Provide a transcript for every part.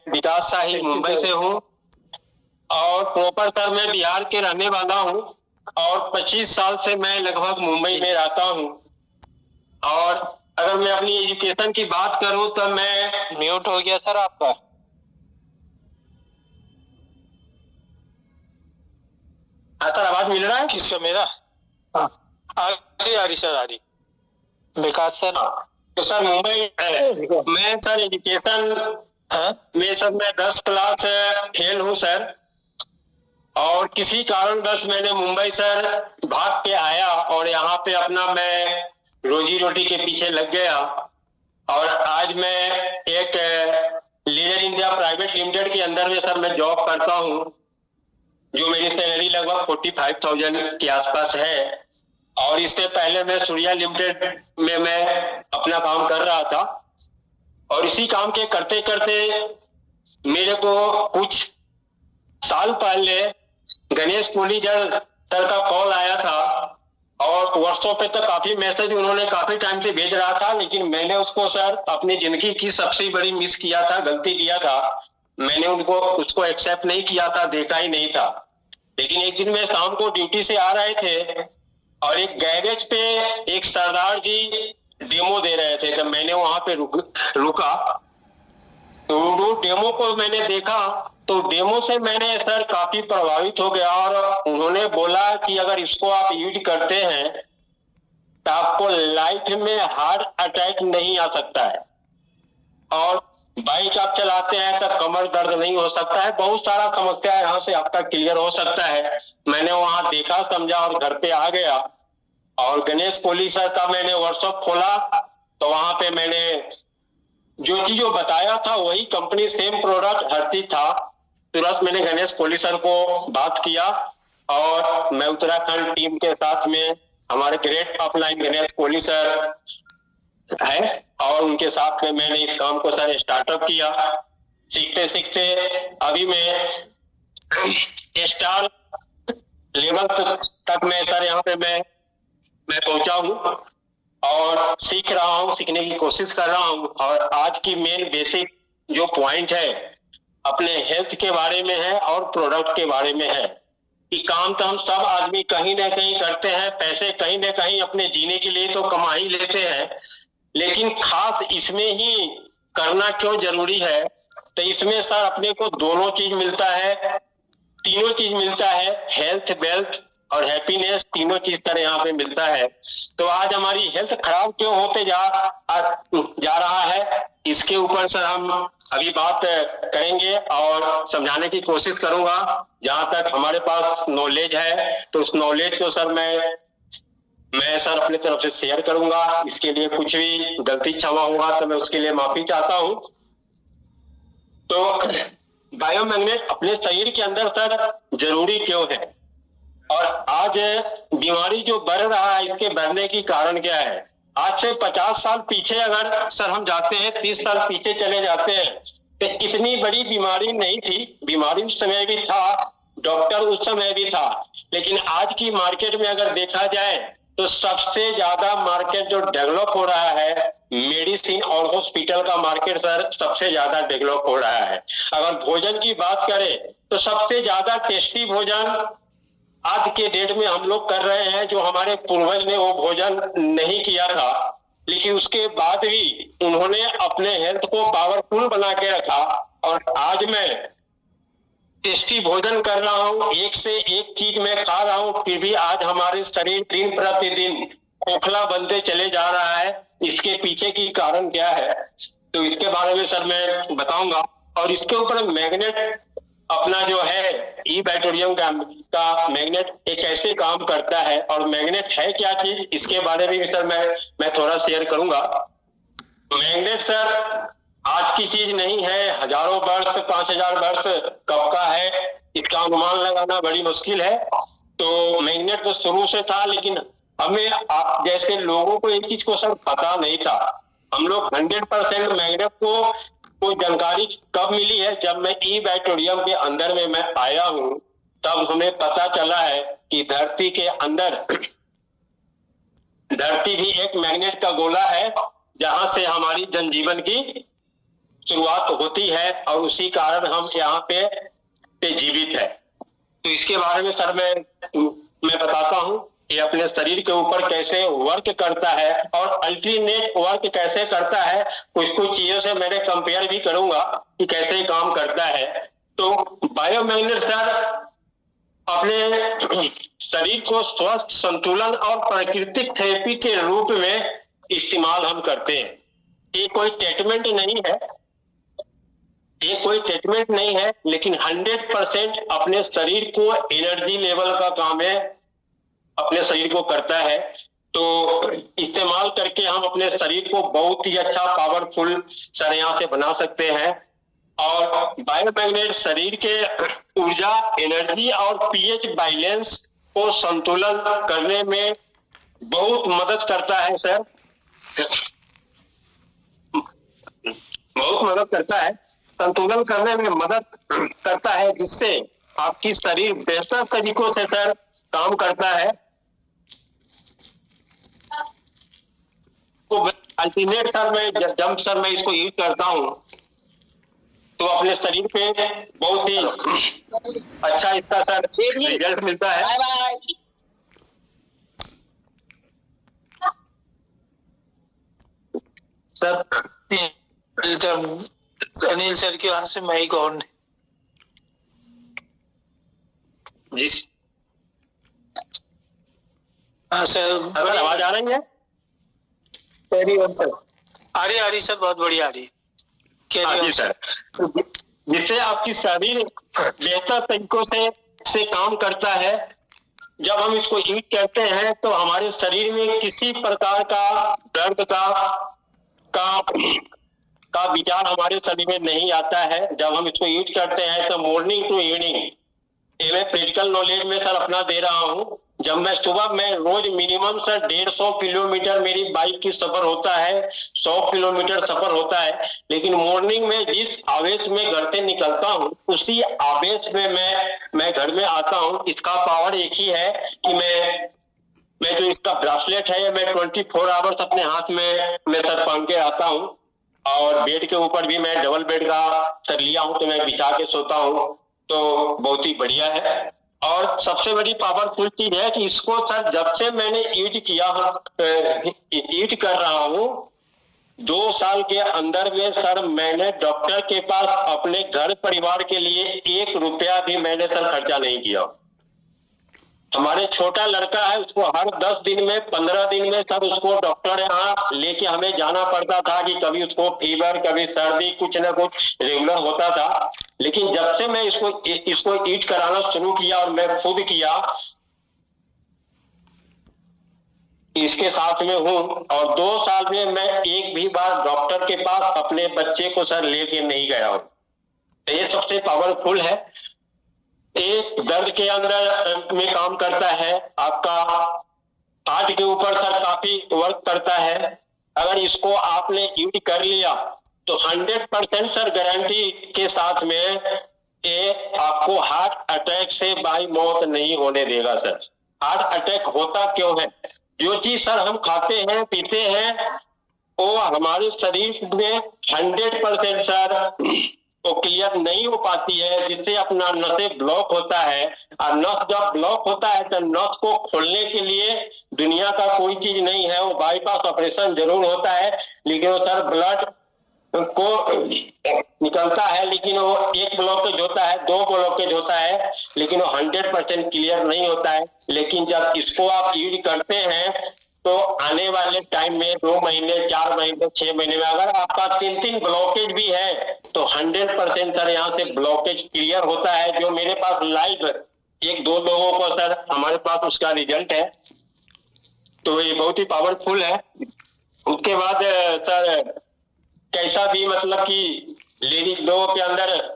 विकास शाही मुंबई से हूँ और प्रॉपर सर मैं बिहार के रहने वाला हूँ और 25 साल से मैं लगभग मुंबई में रहता हूँ। और अगर मैं अपनी एजुकेशन की बात करूँ तो मैं म्यूट हो गया सर आपका। हाँ सर, आवाज मिल रहा है? किसका? मेरा? हाँ आ रही सर, आ रही। विकास सर, तो सर मुंबई मैं सर एजुकेशन में सर मैं 10 क्लास फेल हूँ सर। और किसी कारणवश मैंने मुंबई सर भाग के आया और यहाँ पे अपना मैं रोजी रोटी के पीछे लग गया। और आज मैं एक लीडर इंडिया प्राइवेट लिमिटेड के अंदर में सर मैं जॉब करता हूँ, जो मेरी सैलरी लगभग 45,000 के आसपास है। और इससे पहले मैं सूर्या लिमिटेड में मैं अपना काम कर रहा था। और इसी काम के करते करते मेरे को कुछ साल पहले गणेश कोलीजर सर का कॉल आया था और व्हाट्सएप पे तो काफी मैसेज उन्होंने काफी टाइम से भेज रहा था, लेकिन मैंने उसको सर अपनी जिंदगी की सबसे बड़ी मिस किया था, गलती किया था। मैंने उसको एक्सेप्ट नहीं किया था, देखा ही नहीं था। लेकिन एक दिन मैं शाम को ड्यूटी से आ रहे थे और एक गैरेज पे एक सरदार जी डेमो दे रहे थे, तो मैंने वहां पे रुका। तो वो डेमो को मैंने देखा तो डेमो से मैंने सर काफी प्रभावित हो गया। और उन्होंने बोला कि अगर इसको आप यूज करते हैं तो आपको लाइफ में हार्ट अटैक नहीं आ सकता है, और बाइक आप चलाते हैं तो कमर दर्द नहीं हो सकता है, बहुत सारा समस्या यहाँ से आपका क्लियर हो सकता है। मैंने वहां देखा, समझा और घर पे आ गया। और गणेश कोहली सर का मैंने व्हाट्सएप खोला तो वहां पे मैंने जो चीज वो बताया था वही कंपनी सेम प्रोडक्ट हर चीज था। तुरंत मैंने गणेश कोहली सर को बात किया और मैं उत्तराखंड टीम के साथ में, हमारे great upline Ganesh Kohli sir है और उनके साथ में मैंने इस काम को सर स्टार्टअप किया। सीखते सीखते अभी मैं स्टार लेवल तक मैं सर यहाँ पे मैं पहुंचा हूँ और सीख रहा हूँ, सीखने की कोशिश कर रहा हूँ। और आज की मेन बेसिक जो पॉइंट है अपने हेल्थ के बारे में है और प्रोडक्ट के बारे में है कि काम तो हम सब आदमी कहीं ना कहीं करते हैं, पैसे कहीं ना कहीं अपने जीने के लिए तो कमा ही लेते हैं, लेकिन खास इसमें ही करना क्यों जरूरी है? तो इसमें सर अपने को दोनों चीज मिलता है, तीनों चीज मिलता है, हेल्थ, वेल्थ और हैप्पीनेस, तीनों चीज सर यहाँ पे मिलता है। तो आज हमारी हेल्थ खराब क्यों होते जा रहा है, इसके ऊपर सर हम अभी बात करेंगे और समझाने की कोशिश करूंगा। जहां तक हमारे पास नॉलेज है तो उस नॉलेज को सर मैं सर अपनी तरफ से शेयर करूंगा। इसके लिए कुछ भी गलती क्षमा होगा तो मैं उसके लिए माफी चाहता हूं। तो बायोमैग्नेट अपने शरीर के अंदर सर जरूरी क्यों है और आज बीमारी जो बढ़ रहा है इसके बढ़ने की कारण क्या है? आज से 50 साल पीछे अगर सर हम जाते हैं, 30 साल पीछे चले जाते हैं तो इतनी बड़ी बीमारी नहीं थी। बीमारी उस समय भी था, डॉक्टर उस समय भी था, लेकिन आज की मार्केट में अगर देखा जाए तो सबसे ज्यादा मार्केट जो डेवलप हो रहा है मेडिसिन और हॉस्पिटल का मार्केट सर सबसे ज्यादा डेवलप हो रहा है। अगर भोजन की बात करें तो सबसे ज्यादा टेस्टी भोजन आज के डेट में हम लोग कर रहे हैं, जो हमारे पूर्वज ने वो भोजन नहीं किया था, लेकिन उसके बाद भी उन्होंने अपने हेल्थ को पावरफुल बना के रखा। और आज मैं टेस्टी भोजन कर रहा हूँ, एक से एक चीज मैं खा रहा हूँ, फिर भी आज हमारे शरीर दिन प्रतिदिन खोखला बनते चले जा रहा है। इसके पीछे की कारण क्या है तो इसके बारे में सर मैं बताऊंगा। और इसके ऊपर मैग्नेट अपना जो है ई बैटोरियम का मैग्नेट एक ऐसे काम करता है और मैग्नेट है क्या चीज, इसके बारे में भी सर मैं थोड़ा शेयर करूंगा। मैग्नेट सर आज की चीज नहीं है, हजारों वर्ष, 5,000 वर्ष कब का है इसका अनुमान लगाना बड़ी मुश्किल है। तो मैग्नेट तो शुरू से था, लेकिन हमें जैसे लोगों को एक चीज को सर पता नहीं था। हम लोग 100% मैग्नेट को जानकारी कब मिली है, जब मैं ई बैटोरियम के अंदर में मैं आया हूं, तब हमें पता चला है कि धरती के अंदर, धरती भी एक मैग्नेट का गोला है जहां से हमारी जनजीवन की शुरुआत होती है और उसी कारण हम यहाँ पे जीवित है। तो इसके बारे में सर मैं बताता हूँ कि अपने शरीर के ऊपर कैसे वर्क करता है और अल्टरनेट वर्क कैसे करता है। कुछ कुछ चीजों से मैंने कंपेयर भी करूंगा कि कैसे काम करता है। तो बायोमैग्नेट सर अपने शरीर को स्वस्थ, संतुलन और प्राकृतिक थेरेपी के रूप में इस्तेमाल हम करते हैं। ये कोई ट्रीटमेंट नहीं है, ये कोई ट्रीटमेंट नहीं है, लेकिन 100% अपने शरीर को एनर्जी लेवल का काम है, अपने शरीर को करता है। तो इस्तेमाल करके हम अपने शरीर को बहुत ही अच्छा पावरफुल सर यहाँ से बना सकते हैं। और बायोमैग्नेट शरीर के ऊर्जा, एनर्जी और पीएच बैलेंस को संतुलन करने में बहुत मदद करता है सर, बहुत मदद करता है, संतुलन करने में मदद करता है, जिससे आपकी शरीर बेहतर तरीकों से सर काम करता है। तो अल्टरनेट सर जब सर मैं इसको यूज करता हूँ तो अपने शरीर पे बहुत ही अच्छा इसका सर रिजल्ट मिलता है। सर अनिल सर के वहां से माइक ऑन है। जी हाँ सर, आवाज आ रही है? सर आ रही सर, बहुत बढ़िया आ रही है। जी सर, जिससे आपकी शरीर बेहतर तरीकों से काम करता है। जब हम इसको यूज करते हैं तो हमारे शरीर में किसी प्रकार का दर्द का विचार हमारे शरीर में नहीं आता है। जब हम इसको यूज करते हैं तो मॉर्निंग टू इवनिंग, ये मैं प्रैक्टिकल नॉलेज में सर अपना दे रहा हूँ। जब मैं सुबह में रोज मिनिमम सर 150 किलोमीटर मेरी बाइक की सफर होता है, 100 किलोमीटर सफर होता है, लेकिन मॉर्निंग में जिस आवेश में घर से निकलता हूँ उसी आवेश में मैं घर में आता हूँ। इसका पावर एक ही है कि मैं जो इसका ब्रासलेट है मैं 24 आवर्स अपने हाथ में मैं सर पहन के आता हूँ। और बेड के ऊपर भी मैं डबल बेड का सर लिया हूँ, तो मैं बिछा के सोता हूँ, तो बहुत ही बढ़िया है। और सबसे बड़ी पावरफुल चीज है कि इसको सर जब से मैंने यूज कर रहा हूँ, 2 साल के अंदर में सर मैंने डॉक्टर के पास अपने घर परिवार के लिए 1 रुपया भी मैंने सर खर्चा नहीं किया। हमारे छोटा लड़का है, उसको हर 10 दिन में 15 दिन में सर उसको डॉक्टर यहाँ लेके हमें जाना पड़ता था कि कभी उसको फीवर, कभी सर्दी, कुछ ना कुछ रेगुलर होता था। लेकिन जब से मैं इसको ईट कराना शुरू किया और मैं खुद किया, इसके साथ में हूँ, और 2 साल में मैं एक भी बार डॉक्टर के पास अपने बच्चे को सर लेके नहीं गया हूँ। ये सबसे पावरफुल है। एक दर्द के अंदर में काम करता है, आपका हार्ट के ऊपर सर काफी वर्क करता है। अगर इसको आपने यूज कर लिया तो 100% सर गारंटी के साथ में ये आपको हार्ट अटैक से बाई मौत नहीं होने देगा सर। हार्ट अटैक होता क्यों है? जो चीज सर हम खाते हैं, पीते हैं, वो हमारे शरीर में 100% सर तो क्लियर नहीं हो पाती है, जिससे अपना नसें ब्लॉक होता है। और नस जब ब्लॉक होता है तो नस को खोलने के लिए दुनिया का कोई चीज नहीं है, वो बाईपास ऑपरेशन जरूर होता है, लेकिन वो सर ब्लड को निकलता है, लेकिन वो 1 ब्लॉकेज होता है, 2 ब्लॉकेज होता है, लेकिन वो 100% क्लियर नहीं होता है। लेकिन जब इसको आप यूज करते हैं तो आने वाले टाइम में 2 महीने, 4 महीने, 6 महीने में अगर आपका 3 ब्लॉकेज भी है तो 100% सर यहाँ से ब्लॉकेज क्लियर होता है। जो मेरे पास लाइव 1-2 लोगों को सर हमारे पास उसका रिजल्ट है, तो ये बहुत ही पावरफुल है। उसके बाद सर कैसा भी मतलब कि लेडीज लोगों के अंदर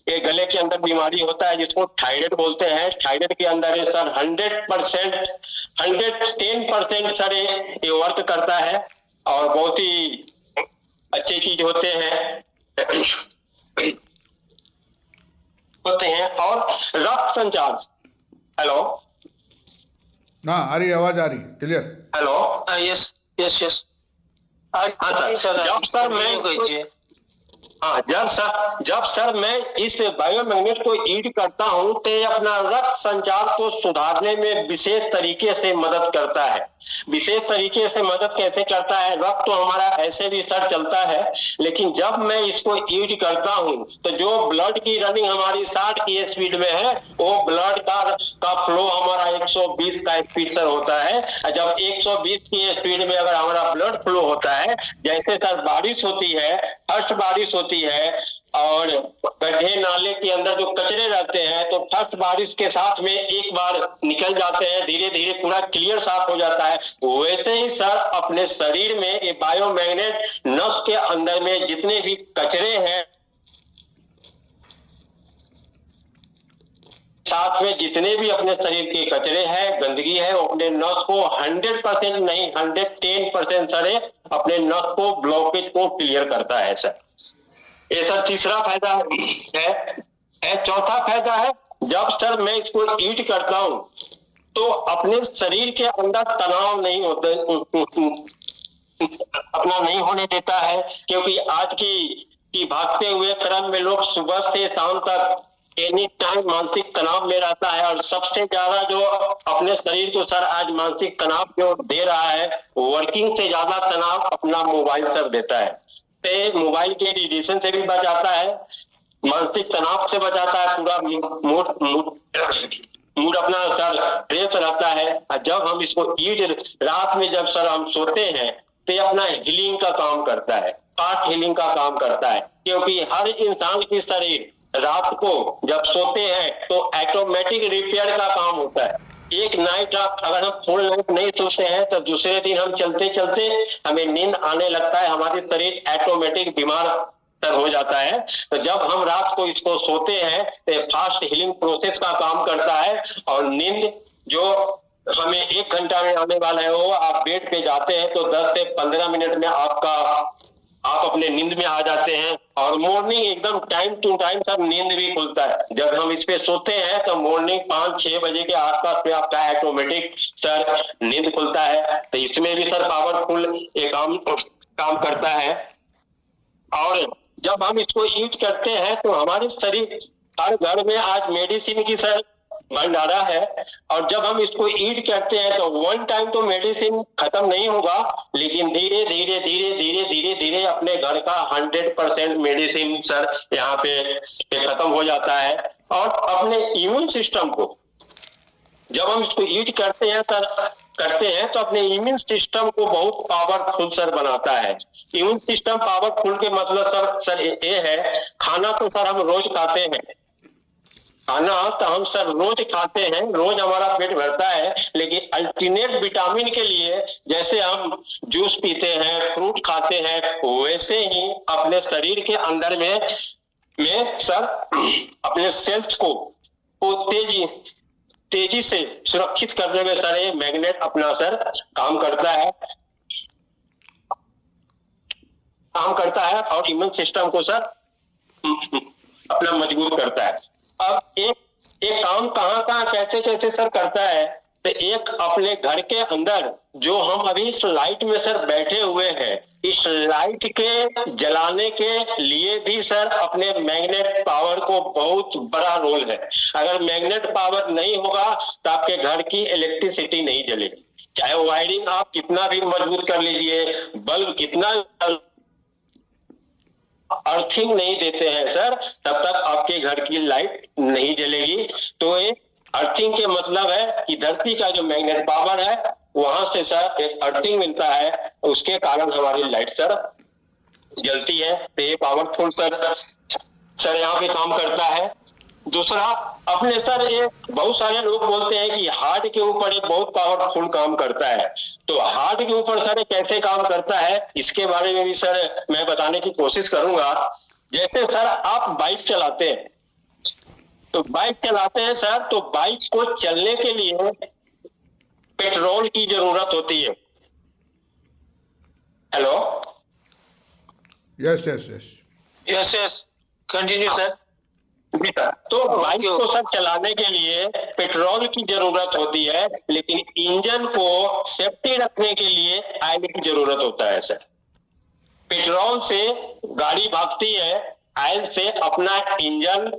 एक गले के अंदर बीमारी होता है जिसको थायराइड बोलते हैं, थायराइड के अंदर सर 110% सर ये वर्क करता है और बहुत ही अच्छी चीज होते हैं। और रक्त संचार, हेलो ना आ रही, आवाज आ रही clear? Hello, yes yes yes. हाँ सर, जब सर मैं हाँ, जब सर मैं इस बायोमैग्नेट को ईड करता हूं तो ये अपना रक्त संचार को सुधारने में विशेष तरीके से मदद करता है। विशेष तरीके से मदद कैसे करता है? रक्त तो हमारा ऐसे भी सर चलता है, लेकिन जब मैं इसको ईड करता हूं तो जो ब्लड की रनिंग हमारी 60 की स्पीड में है, वो ब्लड का फ्लो हमारा 120 का स्पीड सर होता है। जब 120 की स्पीड में अगर हमारा ब्लड फ्लो होता है, जैसे सर बारिश होती है, फर्स्ट बारिश होती है और गड्ढे नाले के अंदर जो कचरे रहते हैं तो फर्स्ट बारिश के साथ में एक बार निकल जाते हैं, धीरे धीरे पूरा क्लियर साफ हो जाता है। वैसे ही सर अपने शरीर में ये बायोमैग्नेट नस के अंदर में जितने भी कचरे हैं, साथ में जितने भी अपने शरीर के कचरे हैं, गंदगी है, वो अपने नस को 100% नहीं 110% सर अपने नस को ब्लॉकेज को क्लियर करता है सर। ये सर तीसरा फायदा है। चौथा फायदा है, जब सर मैं इसको ईट करता हूं तो अपने शरीर के अंदर तनाव नहीं होते, अपना नहीं होने देता है, क्योंकि आज की भागते हुए क्रम में लोग सुबह से शाम तक एनी टाइम मानसिक तनाव में रहता है। और सबसे ज्यादा जो अपने शरीर को सर आज मानसिक तनाव जो दे रहा है, वर्किंग से ज्यादा तनाव अपना मोबाइल सर देता है। तो मोबाइल के रेडिएशन से भी बचाता है, मानसिक तनाव से बचाता है, पूरा मूड अपना सर फ्रेश रहता है। जब हम इसको ईट रात में जब सर हम सोते हैं तो ये अपना हीलिंग का काम करता है, पार्ट हीलिंग का काम करता है, क्योंकि हर इंसान की शरीर रात को जब सोते हैं तो ऑटोमेटिक रिपेयर का काम होता है। एक नाइट अगर हम फुल नाइट नहीं सोते हैं तो दूसरे दिन हम चलते चलते हमें नींद आने लगता है, हमारी शरीर ऑटोमेटिक बीमार हो जाता है। तो जब हम रात को इसको सोते हैं तो फास्ट हीलिंग प्रोसेस का काम करता है, और नींद जो हमें 1 घंटा में आने वाला है, वो आप बेड पे जाते हैं तो 10 से 15 मिनट में आप अपने नींद में आ जाते हैं। और मॉर्निंग एकदम टाइम टू टाइम सर नींद भी खुलता है। जब हम इस पे सोते हैं तो मॉर्निंग 5-6 बजे के आसपास में आपका ऑटोमेटिक सर नींद खुलता है। तो इसमें भी सर पावरफुल एक काम करता है। और जब हम इसको ईट करते हैं तो हमारे शरीर, हर घर में आज मेडिसिन की सर भंडारा है, और जब हम इसको ईट करते हैं तो वन टाइम तो मेडिसिन खत्म नहीं होगा, लेकिन धीरे धीरे धीरे धीरे धीरे धीरे अपने घर का 100% मेडिसिन सर यहाँ पे खत्म हो जाता है। और अपने इम्यून सिस्टम को जब हम इसको ईट करते हैं तो अपने इम्यून सिस्टम को बहुत पावरफुल सर बनाता है। इम्यून सिस्टम पावरफुल के मतलब सर ये है, खाना तो सर हम रोज खाते हैं, खाना तो हम सर रोज खाते हैं, रोज हमारा पेट भरता है, लेकिन अल्टरनेट विटामिन के लिए जैसे हम जूस पीते हैं, फ्रूट खाते हैं, वैसे ही अपने शरीर के अंदर में सर अपने सेल्स को तेजी से सुरक्षित करने में सर ये मैग्नेट अपना सर काम करता है और इम्यून सिस्टम को सर अपना मजबूत करता है। अब एक काम कहाँ कैसे सर करता है, तो एक अपने घर के अंदर जो हम अभी इस लाइट में सर बैठे हुए हैं, इस लाइट के जलाने के लिए भी सर अपने मैग्नेट पावर को बहुत बड़ा रोल है। अगर मैग्नेट पावर नहीं होगा तो आपके घर की इलेक्ट्रिसिटी नहीं जलेगी, चाहे वायरिंग आप कितना भी मजबूत कर लीजिए, बल्ब कितना अर्थिंग नहीं देते हैं सर, तब तक आपके घर की लाइट नहीं जलेगी। तो ये अर्थिंग के मतलब है कि धरती का जो मैग्नेट पावर है वहां से सर एक अर्थिंग मिलता है, उसके कारण हमारी लाइट सर जलती है। तो ये पावरफुल सर यहाँ पे काम करता है। दूसरा अपने सर ये बहुत सारे लोग बोलते हैं कि हार्ट के ऊपर एक बहुत पावरफुल काम करता है, तो हार्ट के ऊपर सर कैसे काम करता है इसके बारे में भी सर मैं बताने की कोशिश करूंगा। जैसे सर आप बाइक चलाते हैं, तो सर, तो बाइक को चलने के लिए पेट्रोल की जरूरत होती है। Hello, yes continue sir. तो बाइक को सर चलाने के लिए पेट्रोल की जरूरत होती है, लेकिन इंजन को सेफ्टी रखने के लिए ऑयल की जरूरत होता है सर। पेट्रोल से गाड़ी भागती है, ऑयल से अपना इंजन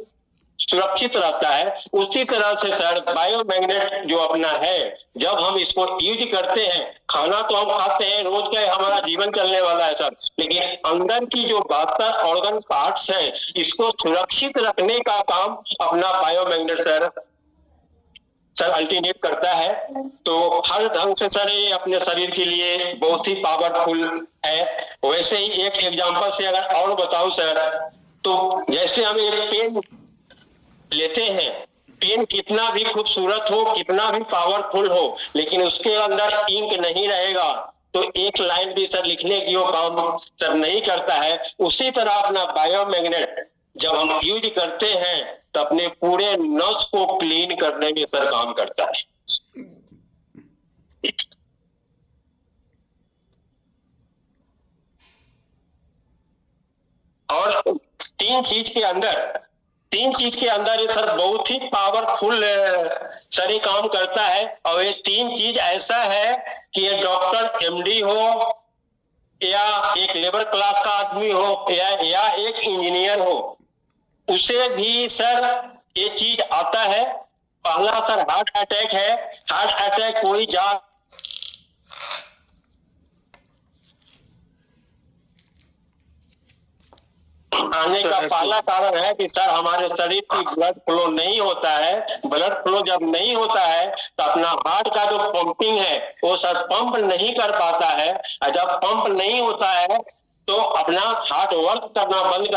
सुरक्षित रहता है, उसी तरह से सर बायोमैग्नेट जो अपना है, जब हम इसको यूज करते हैं, खाना तो हम खाते हैं रोज का, हमारा जीवन चलने वाला है सर, लेकिन अंदर की जो 72 ऑर्गन पार्ट्स है, इसको सुरक्षित रखने का काम अपना बायोमैग्नेट सर अल्टरनेट करता है। तो हर ढंग से सर ये अपने शरीर के लिए बहुत ही पावरफुल है। वैसे ही एक एग्जांपल से अगर और बताऊं सर, तो जैसे हम एक पेन लेते हैं, पेन कितना भी खूबसूरत हो, कितना भी पावरफुल हो, लेकिन उसके अंदर इंक नहीं रहेगा तो एक लाइन भी सर लिखने की वो काम सर नहीं करता है। उसी तरह अपना बायोमैग्नेट जब हम यूज करते हैं तो अपने पूरे नस को क्लीन करने में सर काम करता है। और तीन चीज के अंदर ये सर बहुत ही पावरफुल सर ये काम करता है। और ये तीन चीज ऐसा है कि ये डॉक्टर एमडी हो या एक लेबर क्लास का आदमी हो या एक इंजीनियर हो, उसे भी सर ये चीज आता है। पहला सर हार्ट अटैक है। हार्ट अटैक कोई आने का पहला कारण है कि सर हमारे शरीर की ब्लड फ्लो नहीं होता है। ब्लड फ्लो जब नहीं होता है तो अपना हार्ट का जो पंपिंग है वो सर पंप नहीं कर पाता है। और जब पंप नहीं होता है तो अपना हार्ट वर्क करना बंद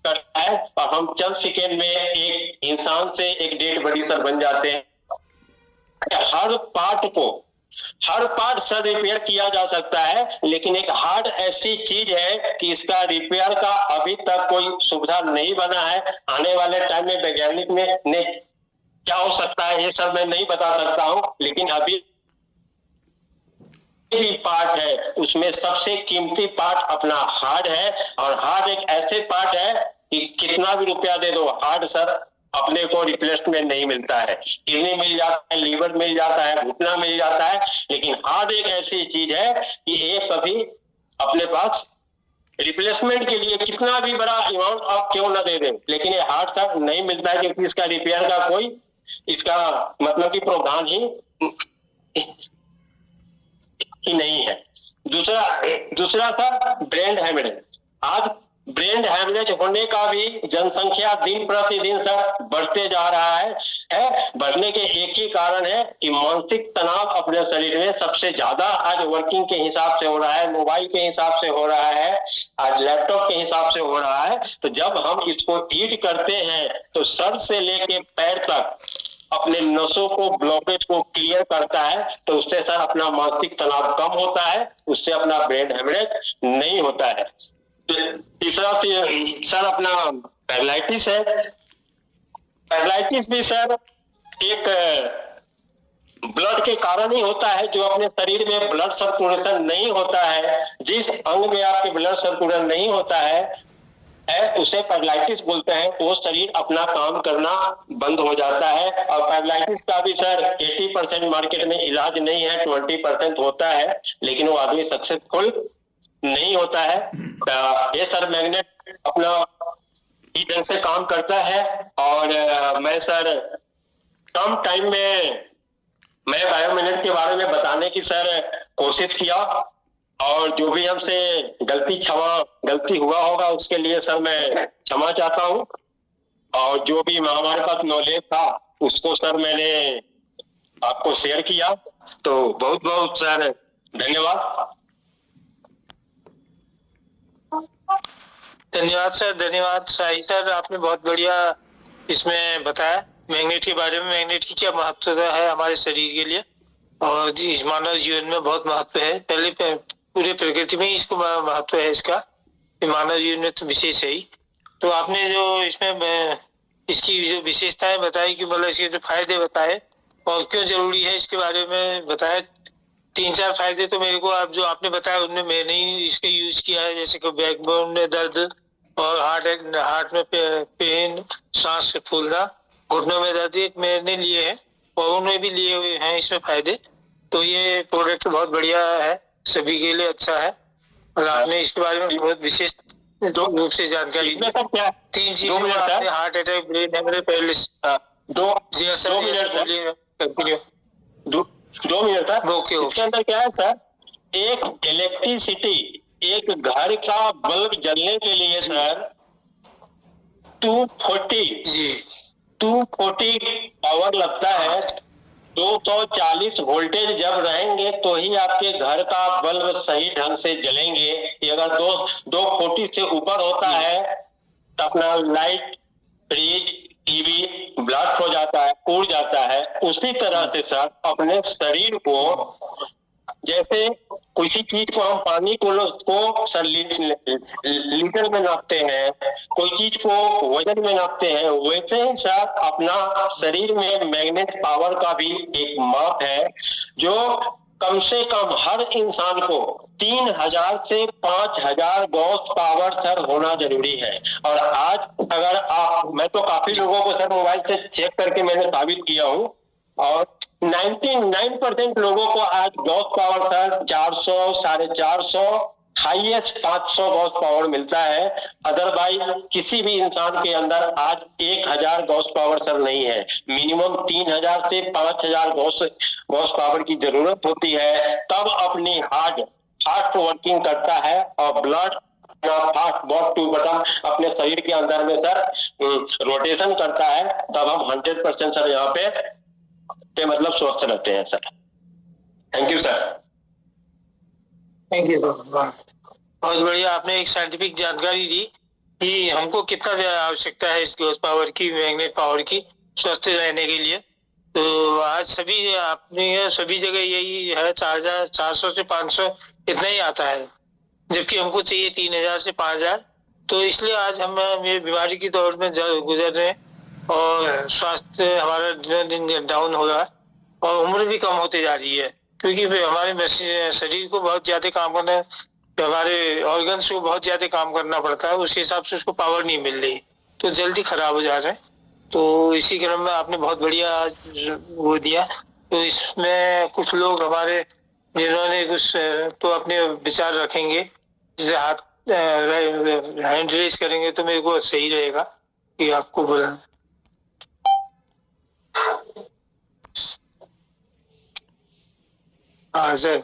करता है और हम चंद सेकेंड में एक इंसान से एक डेड बॉडी सर बन जाते हैं। हर पार्ट सर रिपेयर किया जा सकता है, लेकिन एक हार्ट ऐसी चीज है कि इसका रिपेयर का अभी तक कोई सुविधा नहीं बना है। आने वाले टाइम में वैज्ञानिक ने क्या हो सकता है ये सर मैं नहीं बता सकता हूं, लेकिन अभी भी पार्ट है उसमें सबसे कीमती पार्ट अपना हार्ट है। और हार्ट एक ऐसे पार्ट है कि कितना भी रुपया दे दो, हार्ट सर अपने को रिप्लेसमेंट नहीं मिलता है। किडनी मिल जाता है, लीवर मिल जाता है, घुटना मिल जाता है, लेकिन हार्ट एक ऐसी चीज है कि ये कभी अपने पास रिप्लेसमेंट के लिए कितना भी बड़ा अमाउंट आप क्यों ना दे दें, लेकिन ये हार्ट सर नहीं मिलता है क्योंकि इसका रिपेयर का कोई इसका मतलब कि प्रावधान ही नहीं है। दूसरा सर ब्रेन हेमरेज। आज ब्रेन हेमरेज होने का भी जनसंख्या दिन प्रतिदिन सर बढ़ते जा रहा है। बढ़ने के एक ही कारण है कि मानसिक तनाव अपने शरीर में सबसे ज्यादा आज वर्किंग के हिसाब से हो रहा है, मोबाइल के हिसाब से हो रहा है, आज लैपटॉप के हिसाब से हो रहा है। तो जब हम इसको ईट करते हैं तो सर से लेके पैर तक अपने नसों को ब्लॉकेज को क्लियर करता है, तो उससे सर अपना मानसिक तनाव कम होता है, उससे अपना ब्रेन हेमरेज नहीं होता है। तीसरा सर अपना पैरालिटिस है। पैरालिटिस भी सर एक ब्लड के कारण ही होता है। जो अपने शरीर में ब्लड सर्कुलेशन नहीं होता है, जिस अंग में आपके ब्लड सर्कुलेशन नहीं होता है उसे पैरालिटिस बोलते हैं। वो शरीर अपना काम करना बंद हो जाता है। और पैरालिटिस का भी सर 80% मार्केट में इलाज नहीं है, 20% होता है, लेकिन वो आदमी सक्सेसफुल नहीं होता है। ये सर मैग्नेट अपना ही ढंग से काम करता है। और मैं सर कम टाइम में मैं बायोमैग्नेट के बारे में बताने की सर कोशिश किया, और जो भी हमसे गलती हुआ होगा उसके लिए सर मैं क्षमा चाहता हूं। और जो भी हमारे पास नॉलेज था उसको सर मैंने आपको शेयर किया। तो बहुत बहुत सर धन्यवाद। धन्यवाद सर, धन्यवाद शाही सर, आपने बहुत बढ़िया इसमें बताया मैग्नेट के बारे में। मैग्नेट की क्या महत्वता है हमारे शरीर के लिए और इस मानव जीवन में बहुत महत्व है। पहले पूरे प्रकृति में इसको महत्व है इसका, मानव जीवन में तो विशेष है ही। तो आपने जो इसमें इसकी जो विशेषताएं बताई कि मतलब इसके जो फायदे बताए और क्यों जरूरी है इसके बारे में बताया। 3-4 फायदे तो मेरे को आप जो आपने बताया उनमें मैंने ही इसका यूज किया है, जैसे कि बैकबोन में दर्द और हार्ट में पेन, सांस फूलना, घुटनों में दर्द, एक मैंने लिए हैं और उन्हें भी लिए हुए हैं इसमें फायदे। तो ये प्रोडक्ट बहुत बढ़िया है, सभी के लिए अच्छा है। और आपने इसके बारे में बहुत विशेष रूप से जानकारी दी। इसमें सर क्या 3 चीजें आपने, heart attack, brain haemorrhage, paralysis. 2 minute sir, continue. 2 minute sir. Okay. इसके अंदर क्या है सर, एक इलेक्ट्रिसिटी, एक घर का बल्ब जलने के लिए सर 240 पावर लगता है। 240 वोल्टेज जब रहेंगे तो ही आपके घर का बल्ब सही ढंग से जलेंगे। ये अगर 240 से ऊपर होता है तो अपना लाइट, फ्रिज, टीवी ब्लास्ट हो जाता है, उड़ जाता है। उसी तरह से सर अपने शरीर को, जैसे किसी चीज को हम पानी को सर लीटर में नापते हैं, कोई चीज को वजन में नापते हैं, वैसे ही सर अपना शरीर में मैग्नेट पावर का भी एक माप है, जो कम से कम हर इंसान को 3000 से 5000 गॉस पावर सर होना जरूरी है। और आज अगर मैं तो काफी लोगों को सर मोबाइल से चेक करके मैंने साबित किया हूँ, और 99% लोगों को आज Gauss power sir 400, 450, highest 500 Gauss power मिलता है। अदरवाइज किसी भी इंसान के अंदर आज 1000 गॉस पावर सर नहीं है। मिनिमम 3000 से 5000 गॉस पावर की जरूरत होती है, तब अपनी हार्ट फास्ट वर्किंग करता है और ब्लड फास्ट बॉट टू बटन अपने शरीर के अंदर में सर रोटेशन करता है, तब हम 100% सर यहाँ पे मतलब स्वस्थ रहते हैं sir. Thank you sir. Thank you sir. बहुत बढ़िया, आपने एक साइंटिफिक जानकारी दी कि हमको कितना ज्यादा आवश्यकता है इस गॉस पावर की, मैग्नेट पावर की, स्वस्थ रहने के लिए। तो आज सभी जगह यही है, 400 से 500 इतना ही आता है, जबकि हमको चाहिए 3000 से 5000। तो इसलिए आज हम ये बीमारी की दौर में गुजर रहे हैं और स्वास्थ्य हमारा दिन दिन डाउन हो रहा है और उम्र भी कम होती जा रही है, क्योंकि हमारे शरीर को बहुत ज्यादा काम करना, हमारे ऑर्गन्स को बहुत ज्यादा काम करना पड़ता है, उस हिसाब से उसको पावर नहीं मिल रही, तो जल्दी खराब हो जा रहे हैं। तो इसी क्रम में आपने बहुत बढ़िया वो दिया। तो इसमें कुछ लोग हमारे जिन्होंने कुछ तो अपने विचार रखेंगे, जैसे हैंड रेज करेंगे तो मेरे को सही रहेगा कि आपको बोला। हाँ सर,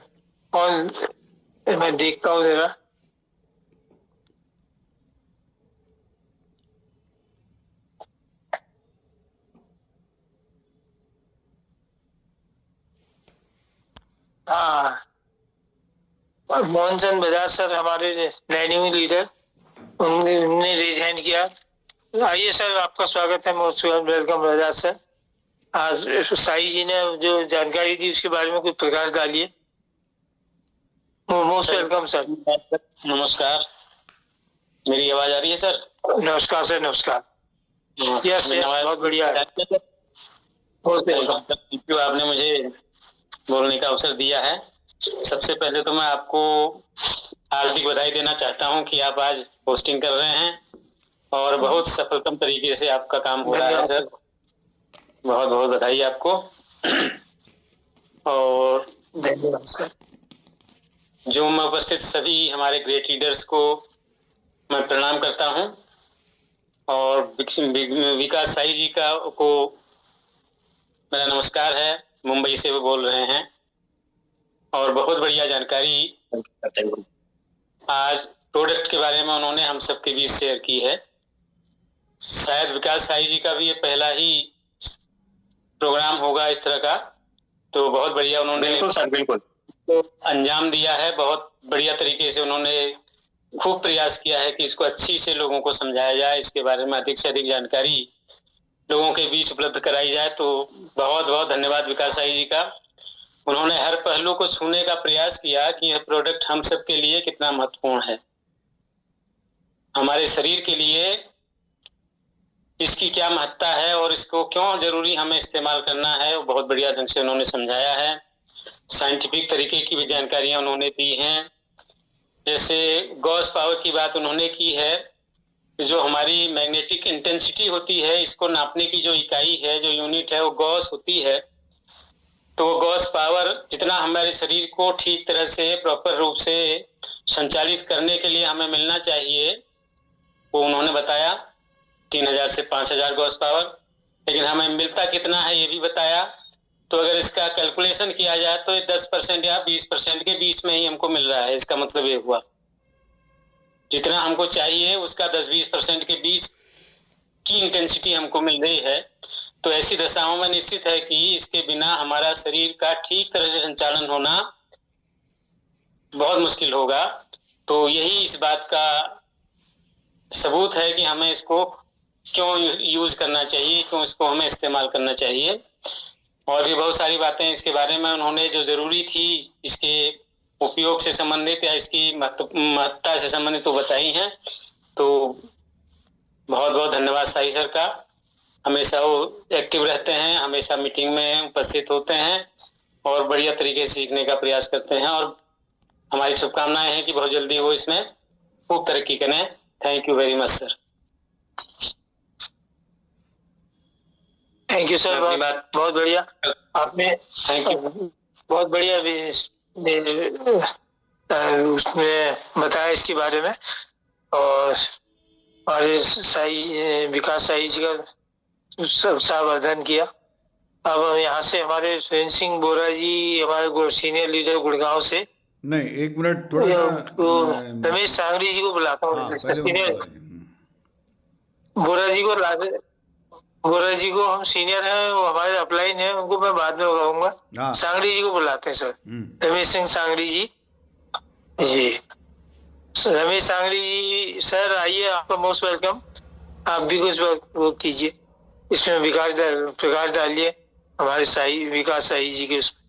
कौन, मैं देखता हूँ जरा। हाँ, मोहन चंद बजाज सर, हमारे लाइनिंग लीडर, उन्होंने रेज हैंड किया। आइए सर, आपका स्वागत है। Most welcome Bajaj sir. आज साई जी ने जो जानकारी दी उसके बारे में कुछ प्रकाश डालिए। Most welcome sir. नमस्कार, मेरी आवाज आ रही है सर? नमस्कार सर, नमस्कार। यस, बहुत बढ़िया है। आपने मुझे बोलने का अवसर दिया है। सबसे पहले तो मैं आपको हार्दिक बधाई देना चाहता हूं कि आप आज पोस्टिंग कर रहे हैं और बहुत सफलतम तरीके से आपका काम हो रहा है सर। बहुत बहुत बधाई आपको। और धन्यवाद सर। जो मैं उपस्थित सभी हमारे ग्रेट लीडर्स को मैं प्रणाम करता हूं, और विकास साई जी को मेरा नमस्कार है। मुंबई से वो बोल रहे हैं और बहुत बढ़िया जानकारी आज प्रोडक्ट के बारे में उन्होंने हम सबके बीच शेयर की है। शायद विकास साई जी का भी ये पहला ही प्रोग्राम होगा इस तरह का, तो बहुत बढ़िया उन्होंने बिल्कुल अंजाम दिया है। बहुत बढ़िया तरीके से उन्होंने खूब प्रयास किया है कि इसको अच्छी से लोगों को समझाया जाए, इसके बारे में अधिक से अधिक जानकारी लोगों के बीच उपलब्ध कराई जाए। तो बहुत बहुत धन्यवाद विकास साई जी का। उन्होंने हर पहलू को छूने का प्रयास किया कि यह प्रोडक्ट हम सब के लिए कितना महत्वपूर्ण है, हमारे शरीर के लिए इसकी क्या महत्ता है और इसको क्यों जरूरी हमें इस्तेमाल करना है, वो बहुत बढ़िया ढंग से उन्होंने समझाया है। साइंटिफिक तरीके की भी जानकारियां उन्होंने दी हैं। जैसे गॉस पावर की बात उन्होंने की है, जो हमारी मैग्नेटिक इंटेंसिटी होती है, इसको नापने की जो इकाई है, जो यूनिट है, वो गॉस होती है। तो वो गॉस पावर जितना हमारे शरीर को ठीक तरह से प्रॉपर रूप से संचालित करने के लिए हमें मिलना चाहिए, वो उन्होंने बताया 3000 से 5000 गॉस पावर, लेकिन हमें मिलता कितना है ये भी बताया। तो अगर इसका कैलकुलेशन किया जाए तो ये 10% या 20% के बीच में ही हमको मिल रहा है। इसका मतलब ये हुआ जितना हमको चाहिए उसका 10-20% के बीच की इंटेंसिटी हमको मिल रही है। तो ऐसी दशाओं में निश्चित है कि इसके बिना हमारा शरीर का ठीक तरह से संचालन होना बहुत मुश्किल होगा। तो यही इस बात का सबूत है कि हमें इसको क्यों यूज करना चाहिए, क्यों इसको हमें इस्तेमाल करना चाहिए। और भी बहुत सारी बातें इसके बारे में उन्होंने जो जरूरी थी इसके उपयोग से संबंधित या इसकी महत्ता से संबंधित तो बताई हैं। तो बहुत बहुत धन्यवाद साई सर का। हमेशा वो एक्टिव रहते हैं, हमेशा मीटिंग में उपस्थित होते हैं और बढ़िया तरीके से सीखने का प्रयास करते हैं। और हमारी शुभकामनाएं हैं कि बहुत जल्दी वो इसमें खूब तरक्की करें। Thank you very much sir. Thank you sir, बहुत बढ़िया आपने, थैंक यू, बहुत बढ़िया भी उसमें बताया इसके बारे में। और हमारे साई विकास साई जी का सावधान किया। अब हम यहाँ से हमारे सुरेंद्र सिंह बोरा जी, हमारे सीनियर लीडर गुड़गांव से, नहीं 1 मिनट थोड़ा रमेश सांगरी जी को बुलाता हूँ। सीनियर बोरा जी को हम सीनियर हैं, वो हमारे अपलाइन है, उनको मैं बाद में बुलाऊंगा। सांगरी जी को बुलाते हैं सर, रमेश सिंह सांगरी जी। जी रमेश सांगरी जी सर आइए, आपका मोस्ट वेलकम। आप भी कुछ वो कीजिए, इसमें प्रकाश डालिए हमारे साई विकास साई जी के उसमें।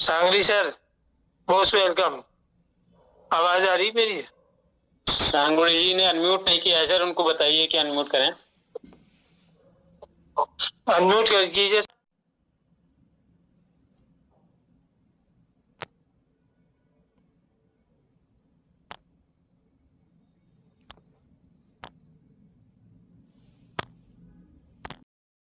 सांगरी सर मोस्ट वेलकम। आवाज आ रही मेरी? सांगरी जी ने अनम्यूट नहीं किया है सर, उनको बताइए कि अनम्यूट करें। अनम्यूट कर कीजिए।